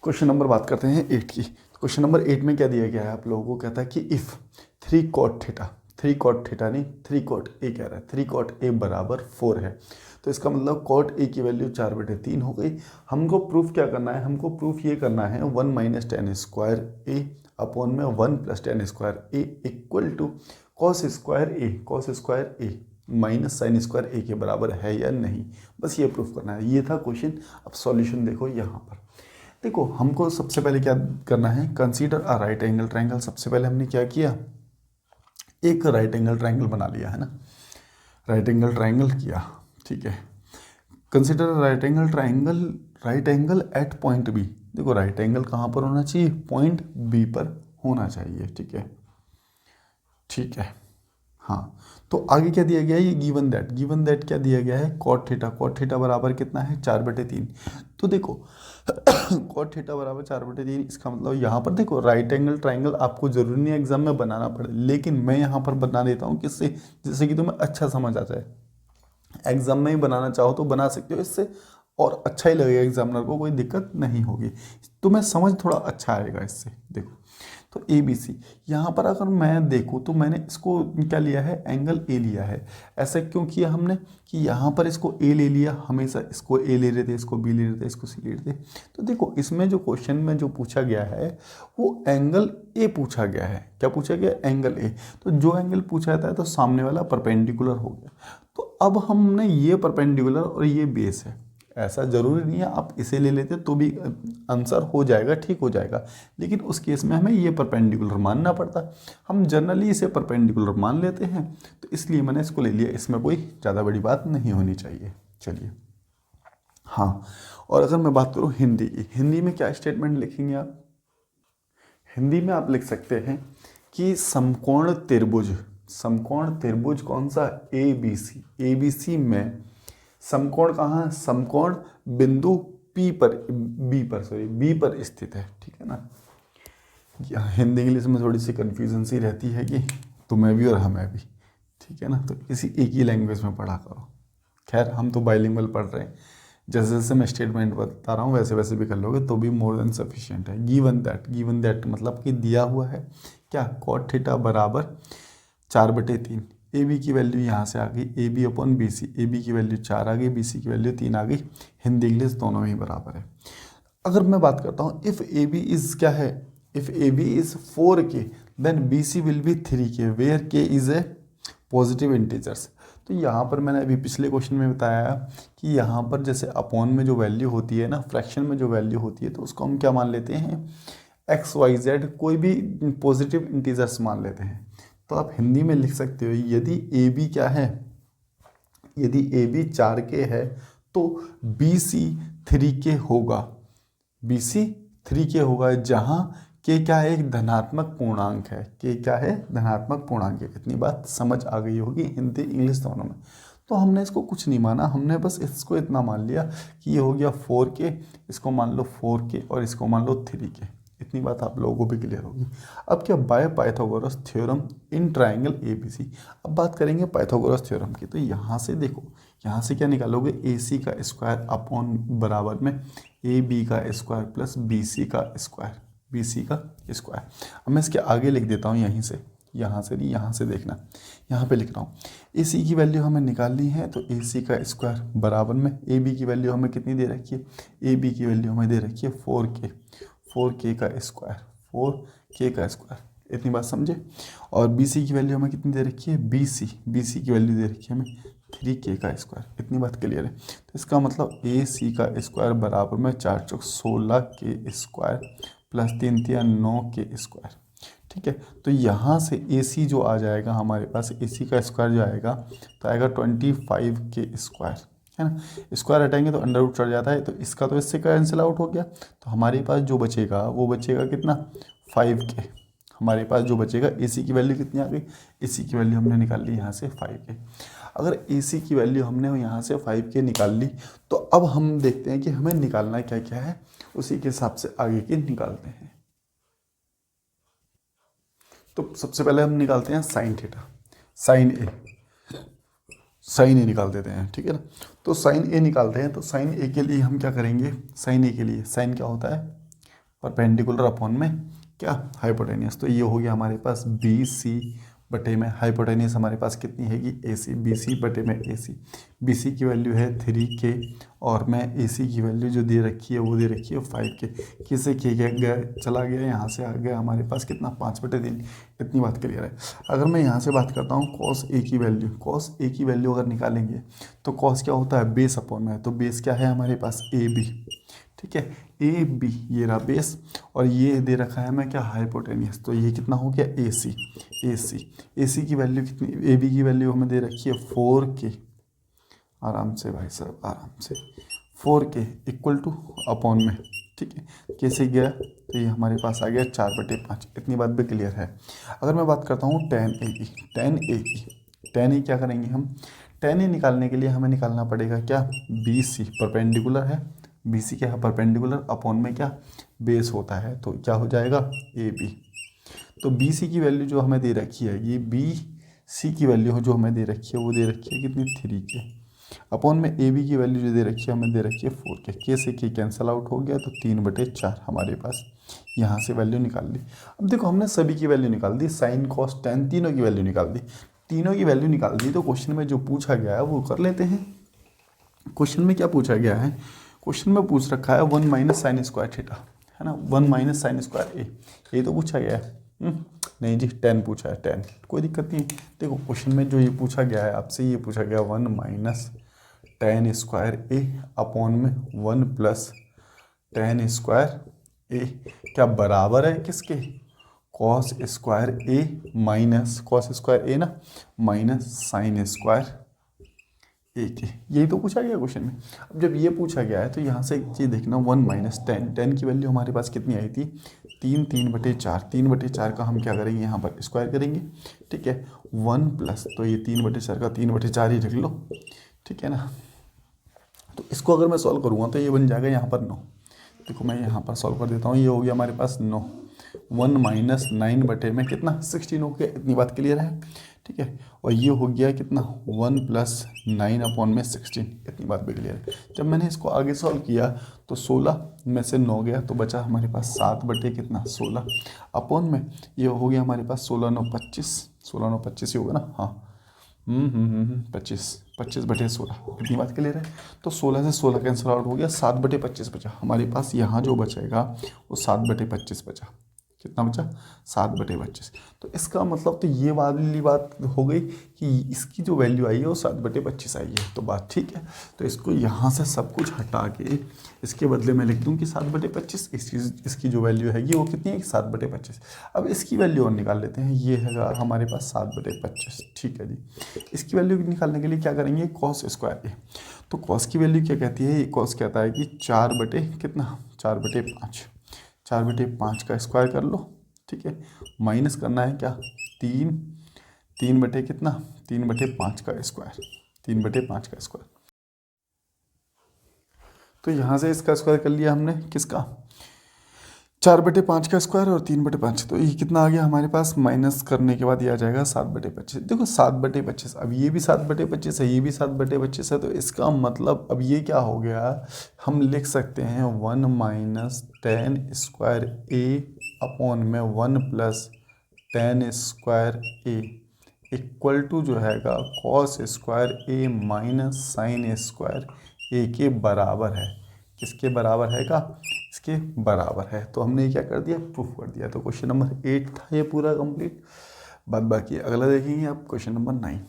Question number बात करते हैं 8 की। तो क्वेश्चन नंबर 8 में क्या दिया गया है आप लोगों को, कहता है कि if 3 cot theta, 3 cot theta नहीं 3 cot ए कह रहा है, 3 cot ए बराबर 4 है। तो इसका मतलब cot ए की वैल्यू 4/3 हो गई। हमको प्रूफ क्या करना है, हमको प्रूफ ये करना है 1 - tan स्क्वायर ए अपॉन में 1 + tan square A equal to cos square A minus sine square A के बराबर है या नहीं। बस ये प्रूफ करना है, ये था क्वेश्चन। अब सॉल्यूशन देखो यहाँ पर। देखो हमको सबसे पहले क्या करना है, consider a right angle triangle. सबसे पहले हमने क्या किया, एक राइट एंगल ट्रायंगल बना लिया है ना, राइट एंगल ट्रायंगल किया, ठीक है। Consider right angle triangle, right angle at point B. देखो राइट एंगल कहाँ पर होना चाहिए, पॉइंट बी पर होना चाहिए, ठीक है, ठीक है। हाँ, तो आगे क्या दिया गया है, ये गिवन दैट क्या दिया गया है, कॉट थीटा बराबर कितना है 4/3। तो देखो कॉट थीटा बराबर 4/3, इसका मतलब यहाँ पर देखो राइट एंगल ट्राइंगल आपको जरूरी नहीं एग्जाम में बनाना पड़े, लेकिन मैं यहाँ पर बना देता हूँ किससे, जिससे कि तुम्हें अच्छा समझ आ जाए। एग्जाम में ही बनाना चाहो तो बना सकते हो, इससे और अच्छा ही लगेगा, एग्जामिनर को कोई दिक्कत नहीं होगी, तुम्हें समझ थोड़ा अच्छा आएगा इससे। देखो तो ए बी सी, यहाँ पर अगर मैं देखूँ तो मैंने इसको क्या लिया है, एंगल ए लिया है। ऐसा क्यों किया हमने कि यहाँ पर इसको ए ले लिया, हमेशा इसको ए ले रहे थे, इसको बी ले रहे थे, इसको सी ले रहे थे। तो देखो इसमें जो क्वेश्चन में जो पूछा गया है वो एंगल ए पूछा गया है। क्या पूछा गया, एंगल ए। तो जो एंगल पूछा जाता है तो सामने वाला परपेंडिकुलर हो गया। तो अब हमने ये परपेंडिकुलर और ये बेस है, ऐसा ज़रूरी नहीं है आप इसे ले लेते तो भी आंसर हो जाएगा, ठीक हो जाएगा, लेकिन उस केस में हमें ये परपेंडिकुलर मानना पड़ता। हम जनरली इसे परपेंडिकुलर मान लेते हैं, तो इसलिए मैंने इसको ले लिया, इसमें कोई ज़्यादा बड़ी बात नहीं होनी चाहिए। चलिए हाँ, और अगर मैं बात करूँ हिंदी की, हिंदी में क्या स्टेटमेंट लिखेंगे आप, हिंदी में आप लिख सकते हैं कि समकोण त्रिभुज कौन सा, ए बी सी में समकोण कहाँ है, समकोण बिंदु बी पर स्थित है, ठीक है ना। हिंदी इंग्लिश में थोड़ी सी कन्फ्यूजन सी रहती है कि तुम्हें भी और हमें भी, ठीक है ना, तो इसी एक ही लैंग्वेज में पढ़ा करो। खैर हम तो बाइलिंगुअल पढ़ रहे हैं, जैसे जैसे मैं स्टेटमेंट बता रहा हूँ वैसे वैसे भी कर लोगे तो भी मोर देन सफिशिएंट है। गिवन दैट मतलब कि दिया हुआ है क्या, कॉट थीटा बराबर 4/3। ए बी की वैल्यू यहाँ से आ गई, A B upon B C, A B की वैल्यू 4 आ गई, बी सी की वैल्यू 3 आ गई। हिंदी इंग्लिश दोनों ही बराबर है। अगर मैं बात करता हूँ इफ़ ए बी इज़ क्या है, if A B is 4K then B C will be 3K where K is a positive integers. तो यहाँ पर मैंने अभी पिछले क्वेश्चन में बताया कि यहाँ पर जैसे अपॉन में जो वैल्यू होती है ना, फ्रैक्शन में जो वैल्यू होती है, तो उसको हम क्या मान लेते हैं, XYZ कोई भी पॉजिटिव इंटीजर्स मान लेते हैं। तो आप हिंदी में लिख सकते हो यदि ए बी क्या है, यदि ए बी 4K है तो बी सी 3K होगा, बी सी 3K होगा, जहाँ के क्या है, एक धनात्मक पूर्णांक है, के क्या है, धनात्मक पूर्णांक है। इतनी बात समझ आ गई होगी हिंदी इंग्लिश दोनों में। तो हमने इसको कुछ नहीं माना, हमने बस इसको इतना मान लिया कि ये हो गया 4K, इसको मान लो 4K और इसको मान लो 3K। इतनी बात आप लोगों को भी क्लियर होगी। अब क्या, by Pythagoras theorem in triangle ABC। अब बात करेंगे पाइथागोरस थ्योरम की। तो यहाँ से देखो, यहाँ से क्या निकालोगे, AC का स्क्वायर अपॉन बराबर में AB का स्क्वायर प्लस BC का स्क्वायर, अब मैं इसके आगे लिख देता हूँ, यहीं से, यहाँ से नहीं, यहाँ से देखना, यहाँ पे लिख रहा हूँ। AC की वैल्यू हमें निकालनी है, तो AC का स्क्वायर बराबर में AB की वैल्यू हमें कितनी दे रखी है, AB की वैल्यू हमें दे रखी है 4K का स्क्वायर, इतनी बात समझे। और BC की वैल्यू हमें कितनी दे रखी है, BC की वैल्यू दे रखी है हमें 3K का स्क्वायर। इतनी बात क्लियर है। तो इसका मतलब AC का स्क्वायर बराबर में 4 चौक 16 के स्क्वायर प्लस 3 तिया 9 के स्क्वायर, ठीक है। तो यहाँ से AC जो आ जाएगा हमारे पास, AC का स्क्वायर जो आएगा तो आएगा 25 के स्क्वायर, है ना। स्क्वायर हटाएंगे तो अंडर रूट चढ़ जाता है, तो इसका तो इससे कैंसिल आउट हो गया। तो हमारे पास जो बचेगा वो बचेगा कितना, 5K। हमारे पास जो बचेगा, AC की वैल्यू कितनी आ गई, AC की वैल्यू हमने निकाल ली यहाँ से 5K। अगर AC की वैल्यू हमने यहाँ से 5K निकाल ली, तो अब हम देखते हैं कि हमें निकालना क्या क्या है, उसी के हिसाब से आगे के निकालते हैं। तो सबसे पहले हम निकालते हैं साइन थीटा, साइन ए निकाल देते हैं, ठीक है ना। तो साइन ए निकालते हैं, तो साइन ए के लिए हम क्या करेंगे, साइन ए के लिए साइन क्या होता है, परपेंडिकुलर अपॉन में क्या हाइपोटेनियस। तो ये हो गया हमारे पास बी सी बटे में हाइपोटेनियस हमारे पास कितनी हैगी ए सी, बी सी बटे में ए सी। बी सी की वैल्यू है 3K और मैं ए सी की वैल्यू जो दे रखी है वो दे रखी है 5K। किसे के गया चला गया, यहाँ से आ गया हमारे पास कितना 5/3। इतनी बात क्लियर है। अगर मैं यहाँ से बात करता हूँ कॉस ए की वैल्यू, कॉस ए की वैल्यू अगर निकालेंगे तो कॉस क्या होता है बेस अपॉन में, तो बेस क्या है हमारे पास ए बी, ठीक है ए बी ये रहा बेस और ये दे रखा है मैं क्या हाइपोटेनियस, तो ये कितना हो गया ए सी। ए सी की वैल्यू कितनी, ए बी की वैल्यू हमें दे रखी है 4K, आराम से भाई साहब आराम से 4K इक्वल टू अपॉन में, ठीक है कैसे गया तो ये हमारे पास आ गया 4/5। इतनी बात भी क्लियर है। अगर मैं बात करता हूँ tan ए क्या करेंगे हम, tan ए निकालने के लिए हमें निकालना पड़ेगा क्या बी सी, परपेंडिकुलर है बी सी क्या है परपेंडिकुलर अपॉन में क्या बेस होता है, तो क्या हो जाएगा ए बी। तो बी सी की वैल्यू जो हमें दे रखी है, ये बी सी की वैल्यू जो हमें दे रखी है वो दे रखी है कितनी 3K अपॉन में ए बी की वैल्यू जो दे रखी है हमें दे रखी है 4K। के से के कैंसिल आउट हो गया तो 3/4 हमारे पास यहाँ से वैल्यू निकाल ली। अब देखो हमने सभी की वैल्यू निकाल दी, साइन कॉस टेन तीनों की वैल्यू निकाल दी, तीनों की वैल्यू निकाल दी। तो क्वेश्चन में जो पूछा गया है वो कर लेते हैं। क्वेश्चन में क्या पूछा गया है, क्वेश्चन में पूछ रखा है 1 - sin स्क्वायर थीटा, है ना 1 - sin स्क्वायर ए, ये तो पूछा गया है। नहीं जी 10 पूछा है 10, कोई दिक्कत नहीं। देखो क्वेश्चन में जो ये पूछा गया है आपसे, ये पूछा गया 1 - tan स्क्वायर ए अपॉन में 1 + tan स्क्वायर ए क्या बराबर है किसके cos square A minus cos square ए ना माइनस साइन स्क्वायर ए के, यही तो पूछा गया क्वेश्चन में। अब जब ये पूछा गया है तो यहाँ से एक चीज़ देखना 1 - 10, 10 की वैल्यू हमारे पास कितनी आई थी 3/4, 3/4 का हम क्या करेंगे यहाँ पर स्क्वायर करेंगे, ठीक है 1 प्लस तो ये 3/4 का 3/4 ही रख लो, ठीक है ना। तो इसको अगर मैं सॉल्व करूँगा तो ये बन जाएगा यहाँ पर 9। देखो मैं यहाँ पर सॉल्व कर देता हूँ, ये हो गया हमारे पास 9, 1 - 9 बटे में कितना 16 हो गया। इतनी बात क्लियर है, ठीक है। और ये हो गया कितना 1 + 9 अपॉन में 16, इतनी बात भी क्लियर है। जब मैंने इसको आगे सॉल्व किया तो 16 में से 9 गया तो बचा हमारे पास 7 बटे कितना 16 अपॉन में ये हो गया हमारे पास 16 9 25, 16 9 25 ही होगा ना, हाँ 25/16, इतनी बात क्लियर है। तो 16 से 16 कैंसिल आउट हो गया, 7/25 बचा हमारे पास। यहाँ जो बचेगा वो 7/25 बचा, कितना बचा 7/25। तो इसका मतलब तो ये वाली बात हो गई कि इसकी जो वैल्यू आई है वो 7/25 आई है, तो बात ठीक है। तो इसको यहाँ से सब कुछ हटा के इसके बदले में लिख दूँ कि 7/25, इसकी जो वैल्यू हैगी वो कितनी है 7/25। अब इसकी वैल्यू और निकाल लेते हैं, ये है हमारे पास 7/25, ठीक है जी। इसकी वैल्यू निकालने के लिए क्या करेंगे कॉस स्क्वायर ए, तो कॉस की वैल्यू क्या कहती है, कॉस कहता है कि 4/5 का स्क्वायर कर लो, ठीक है माइनस करना है क्या 3 बटे कितना 3/5 का स्क्वायर, 3/5 का स्क्वायर। तो यहाँ से इसका स्क्वायर कर लिया हमने किसका 4/5 का स्क्वायर और 3/5, तो ये कितना आ गया हमारे पास, माइनस करने के बाद ये आ जाएगा 7/25। देखो 7/25, अब ये भी 7/25 है, ये भी 7/25 है, तो इसका मतलब अब ये क्या हो गया, हम लिख सकते हैं 1 - tan स्क्वायर ए अपॉन में 1 + tan square A equal to जो हैगा cos square A minus sine square A के बराबर है। किसके बराबर है का, इसके बराबर है। तो हमने क्या कर दिया प्रूफ कर दिया। तो क्वेश्चन नंबर 8 था ये पूरा कंप्लीट। बाद बाकी अगला देखेंगे आप क्वेश्चन नंबर 9।